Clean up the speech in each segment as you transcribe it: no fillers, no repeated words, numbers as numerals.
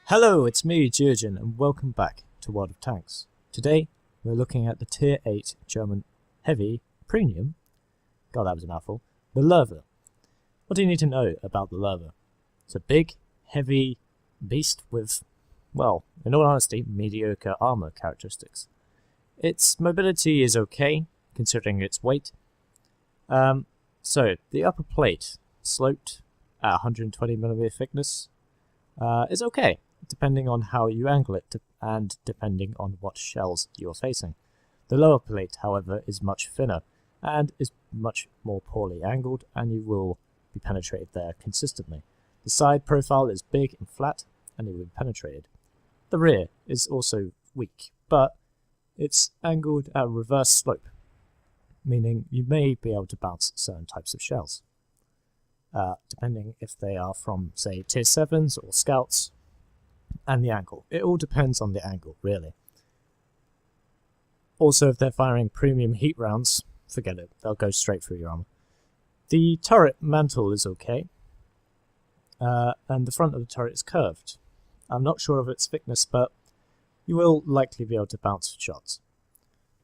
Hello, it's me, Geogen, and welcome back to World of Tanks. Today, we're looking at the Tier 8 German Heavy Premium, God that was a mouthful, the Löwe. What do you need to know about the Löwe? It's a big, heavy beast with, well, in all honesty, mediocre armor characteristics. Its mobility is okay, considering its weight. So, the upper plate, sloped at 120mm thickness, is okay, depending on how you angle it and depending on what shells you're facing. The lower plate, however, is much thinner and is much more poorly angled, and you will be penetrated there consistently. The side profile is big and flat, and you will be penetrated. The rear is also weak, but it's angled at a reverse slope, meaning you may be able to bounce certain types of shells, depending if they are from, say, Tier 7s or Scouts, and the angle. It all depends on the angle, really. Also, if they're firing premium heat rounds, forget it, they'll go straight through your armor. The turret mantle is okay, and the front of the turret is curved. I'm not sure of its thickness, but you will likely be able to bounce shots.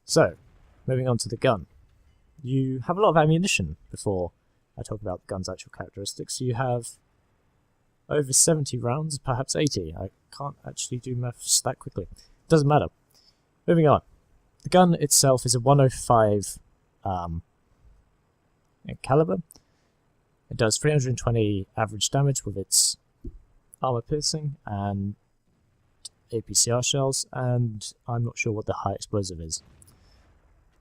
So, moving on to the gun. You have a lot of ammunition before I talk about the gun's actual characteristics. You have over 70 rounds, perhaps 80. I can't actually do maths that quickly. Doesn't matter. Moving on. The gun itself is a 105 caliber. It does 320 average damage with its armor piercing and APCR shells, and I'm not sure what the high explosive is.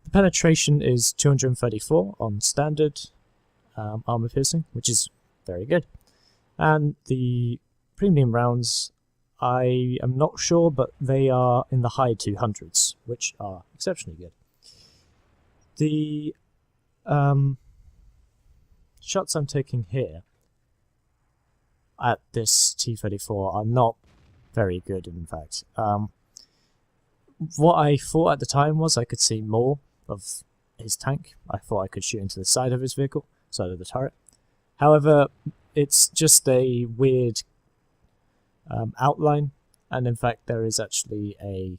The penetration is 234 on standard armor piercing, which is very good. And the premium rounds, I am not sure, but they are in the high 200s, which are exceptionally good. The shots I'm taking here at this T-34 are not very good, in fact. What I thought at the time was I could see more of his tank. I thought I could shoot into the side of his vehicle, side of the turret. However, it's just a weird outline, and in fact there is actually a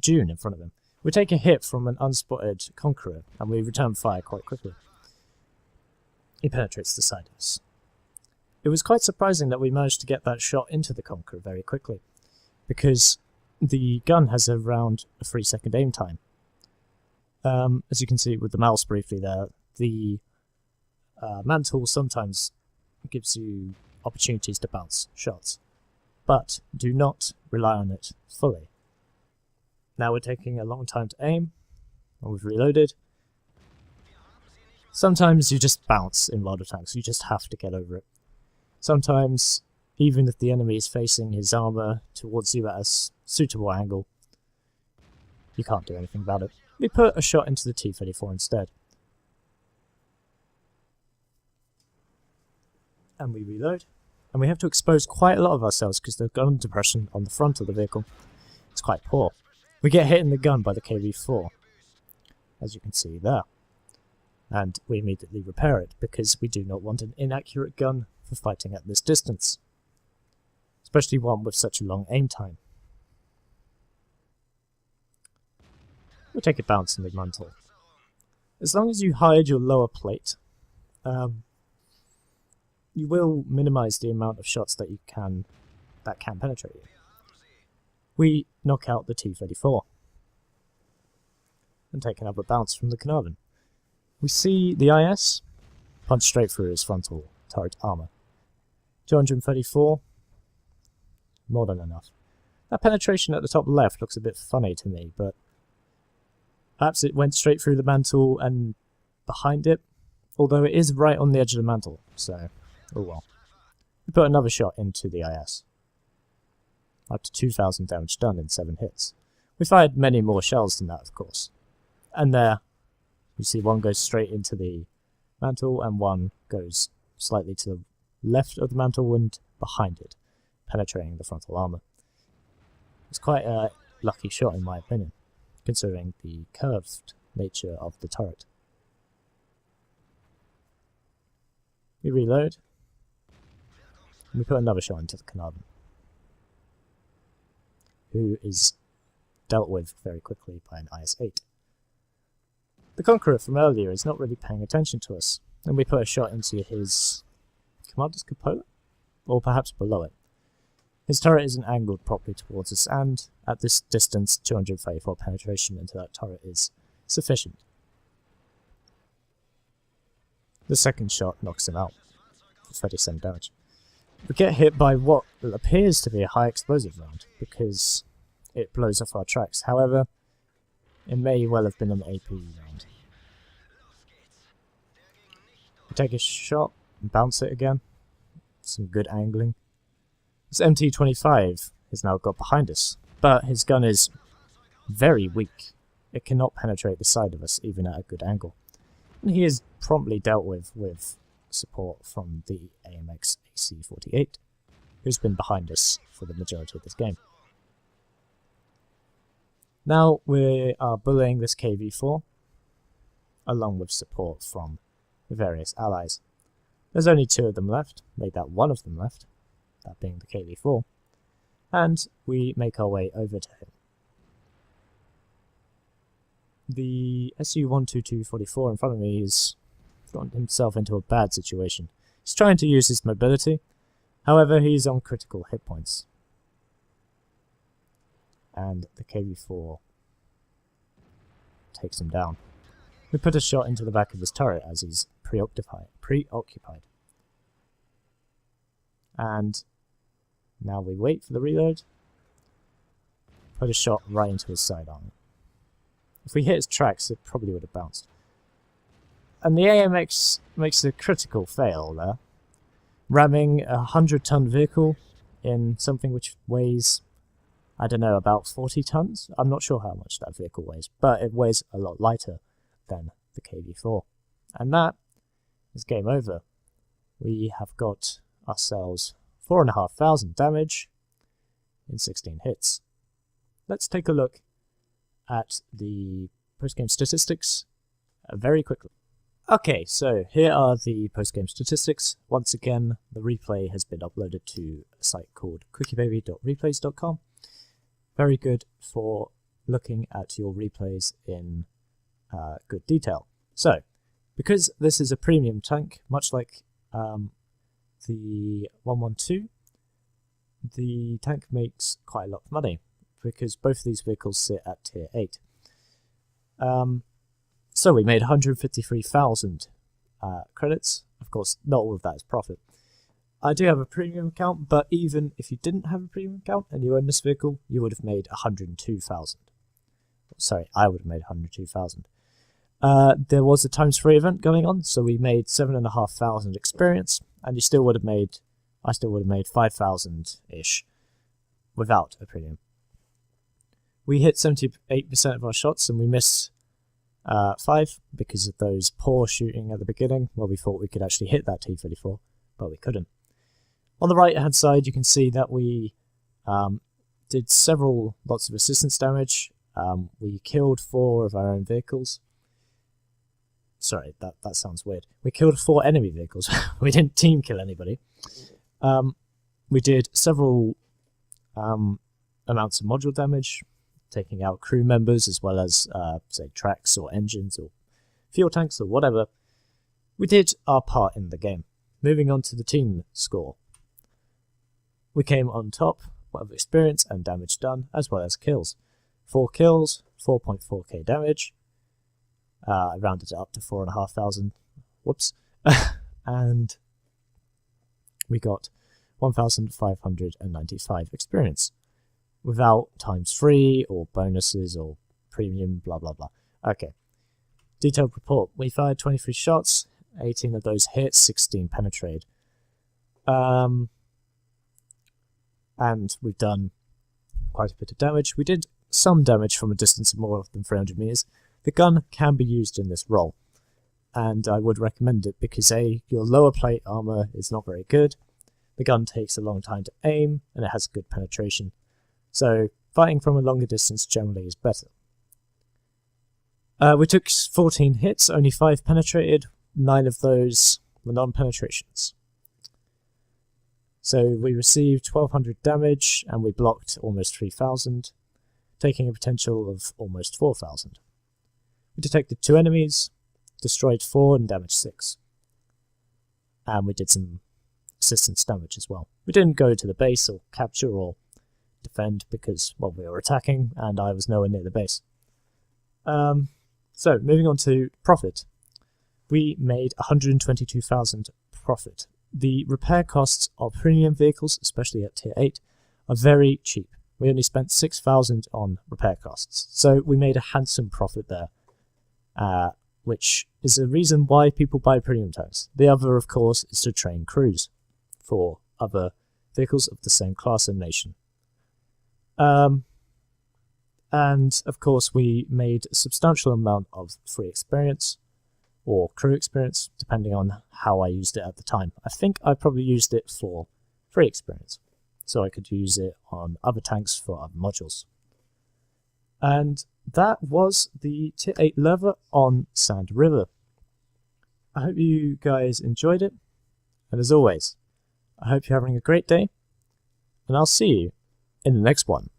dune in front of him. We take a hit from an unspotted Conqueror, and we return fire quite quickly. He penetrates the side of us. It was quite surprising that we managed to get that shot into the Conqueror very quickly, because the gun has around a 3-second aim time. As you can see with the mouse briefly there, the mantle sometimes gives you opportunities to bounce shots, but do not rely on it fully. Now we're taking a long time to aim, and we've reloaded. Sometimes you just bounce in World of Tanks, you just have to get over it. Sometimes, even if the enemy is facing his armor towards you at a suitable angle, you can't do anything about it. We put a shot into the T-34 instead. And we reload. And we have to expose quite a lot of ourselves because the gun depression on the front of the vehicle is quite poor. We get hit in the gun by the KV-4, as you can see there. And we immediately repair it because we do not want an inaccurate gun for fighting at this distance, especially one with such a long aim time. We'll take a bounce in the mantle. As long as you hide your lower plate, you will minimize the amount of shots that can penetrate you. We knock out the T-34 and take another bounce from the Carnarvon. We see the IS punch straight through his frontal turret armor. 234, more than enough. That penetration at the top left looks a bit funny to me, but perhaps it went straight through the mantle and behind it, although it is right on the edge of the mantle, so oh well. We put another shot into the IS. Up to 2,000 damage done in 7 hits. We fired many more shells than that, of course. And there, you see one goes straight into the mantle and one goes slightly to the left of the mantle and behind it, penetrating the frontal armor. It's quite a lucky shot in my opinion, considering the curved nature of the turret. We reload, and we put another shot into the Carnarvon. who is dealt with very quickly by an IS-8. The Conqueror from earlier is not really paying attention to us, and we put a shot into his commander's cupola? Or perhaps below it. His turret isn't angled properly towards us, and at this distance 234 penetration into that turret is sufficient. The second shot knocks him out for 37 damage. We get hit by what appears to be a high explosive round, because it blows off our tracks. However, it may well have been an AP round. We take a shot and bounce it again. Some good angling. This MT-25 has now got behind us, but his gun is very weak. It cannot penetrate the side of us, even at a good angle. And he is promptly dealt with support from the AMX AC-48, who's been behind us for the majority of this game. Now we are bullying this KV-4, along with support from the various allies. There's only 2 of them left, made that 1 of them left, that being the KV-4, and we make our way over to him. The Su-122-44 in front of me has gotten himself into a bad situation. He's trying to use his mobility, however he's on critical hit points. And the KV-4 takes him down. We put a shot into the back of his turret as he's preoccupied. And now we wait for the reload. Put a shot right into his sidearm. If we hit his tracks, it probably would have bounced. And the AMX makes a critical fail there, ramming a 100-ton vehicle in something which weighs, I don't know, about 40 tons? I'm not sure how much that vehicle weighs, but it weighs a lot lighter than the KV-4. And that is game over. We have got ourselves 4,500 damage in 16 hits. Let's take a look at the post-game statistics very quickly. Okay, so here are the post-game statistics. Once again, the replay has been uploaded to a site called cookiebaby.replays.com. Very good for looking at your replays in good detail. So, because this is a premium tank, much like the 112, the tank makes quite a lot of money, because both of these vehicles sit at tier 8. So we made 153,000 credits. Of course, not all of that is profit. I do have a premium account, but even if you didn't have a premium account and you own this vehicle, you would have made 102,000. Sorry, I would have made 102,000. There was a times 3 event going on, so we made 7,500 experience, and I still would have made 5,000-ish without a premium. We hit 78% of our shots, and we missed 5 because of those poor shooting at the beginning, where we thought we could actually hit that T-34, but we couldn't. On the right hand side, you can see that we did lots of assistance damage. We killed 4 of our own vehicles. Sorry, that sounds weird. We killed 4 enemy vehicles. We didn't team kill anybody. We did several amounts of module damage, taking out crew members as well as, say, tracks or engines or fuel tanks or whatever. We did our part in the game. Moving on to the team score. We came on top of experience and damage done, as well as kills. 4 kills, 4.4k damage. I rounded it up to 4,500. Whoops. And we got 1,595 experience. Without times 3 or bonuses or premium, blah blah blah. Okay. Detailed report. We fired 23 shots, 18 of those hit, 16 penetrated. And we've done quite a bit of damage. We did some damage from a distance of more than 300 meters. The gun can be used in this role, and I would recommend it because your lower plate armor is not very good. The gun takes a long time to aim, and it has good penetration. So fighting from a longer distance generally is better. We took 14 hits, only 5 penetrated, 9 of those were non-penetrations. So we received 1200 damage and we blocked almost 3000, taking a potential of almost 4000. We detected 2 enemies, destroyed 4 and damaged 6. And we did some assistance damage as well. We didn't go to the base or capture or defend because, well, we were attacking and I was nowhere near the base. So, moving on to profit. We made 122,000 profit. The repair costs of premium vehicles, especially at tier 8, are very cheap. We only spent 6,000 on repair costs. So we made a handsome profit there, which is a reason why people buy premium tanks. The other, of course, is to train crews for other vehicles of the same class and nation. And, of course, we made a substantial amount of free experience, or crew experience, depending on how I used it at the time. I think I probably used it for free experience, so I could use it on other tanks for other modules. And that was the Tier 8 Löwe on Sand River. I hope you guys enjoyed it, and as always, I hope you're having a great day, and I'll see you in the next one.